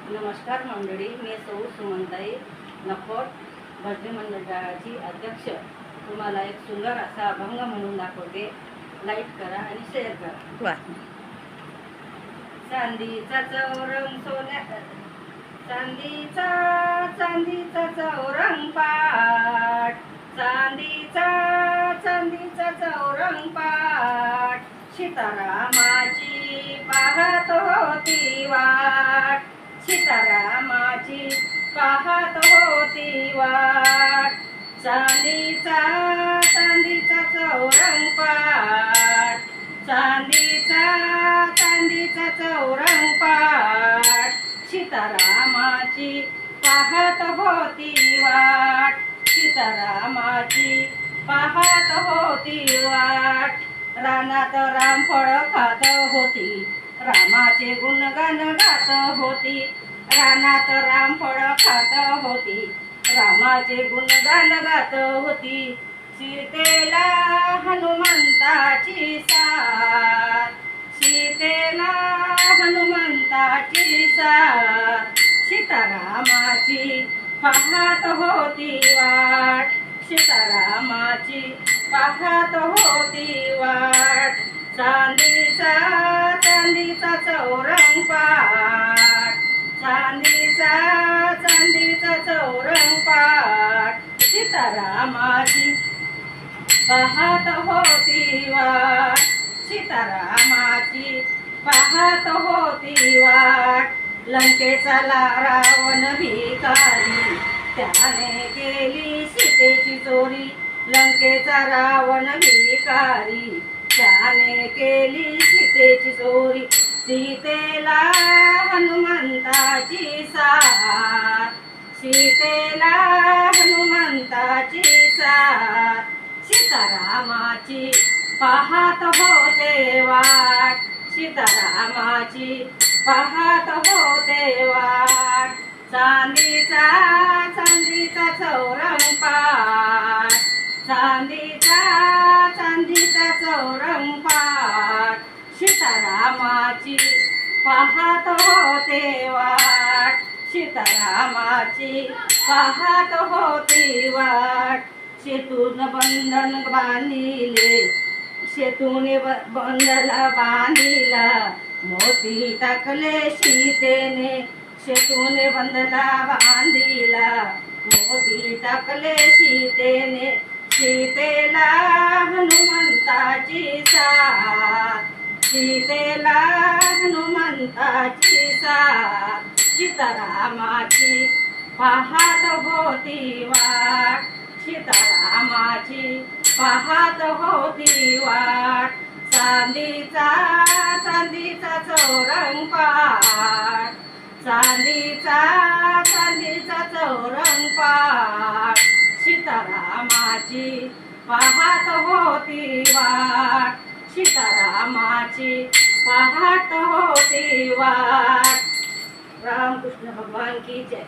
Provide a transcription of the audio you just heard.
नमस्कार मंडळी, मी सौ सुमनताई नकोट भजनी मंडळाची अध्यक्ष. तुम्हाला एक सुंदर असा अभंग म्हणून दाखवते. लाईक करा आणि शेअर करा. चांदीचा चौरंग सोन्या चांदीचा चांदीचा चौरंग पाट, चांदीचा चांदीचा चौरंग पाट, सीतारामाची पाहत होती वाट, सीतारामाची पाहत होती वाट. चांदीचा चांदीचा चौरंग पाट, चांदीचा चांदीचा चौरंग पाट, सीतारामाची पाहत होती वाट, सीतारामाची पाहत होती वाट. रानात रामफळ खात होती, रामाचे गुणगान गात होती. रानात रामफळ खात होती, रामाचे गुणगान गात होती. सीतेला हनुमंताची साथ, सीतेला हनुमंताची साथ, सीतारामाची पाहत होती वाट, सीतारामाची पाहत होती वाट. चांदीचा चांदीचा चौरंग पाट, चांदीचा चांदीचा चौरंग पाट, सीतारामाची पाहत होती वाट, सीतारामाची पाहत होती वाट. लंकेचा रावण भिकारी, त्याने केली सीतेची चोरी. लंकेचा रावण भिकारी, त्याने केली सीतेची चोरी. सीतेला हनुमंताची साथ, सीतेला हनुमंताची साथ, सीतारामाची पाहत होते वाट, सीतारामाची पाहत होते वाट. चांदीचा चांदीचा चौरंग पाट, चांदीचा चांदीचा चौरंग पाट, सीतारामाची पाहत होते वाट, सीतारामाची पाहत होती वाट. सेतून बंधन बांधिले, सेतूने बंधला बांधिला, मोती टाकले सीतेने. सेतूने बंधला बांधिला, मोती टाकले सीतेने. सीतेला हनुमंताची साथ, सीतेला हनुमंताची साथ, सीतारामाची पाहत होती वाट, सीतारामाची पाहत होती वाट. चांदीचा चांदीचा चौरंग पाट, चांदीचा चांदीचा चौरंग पाट, सीतारामाची पाहत होती वाट, सीतारामाची पाहत होती वाट. रामकृष्ण भगवान की जय.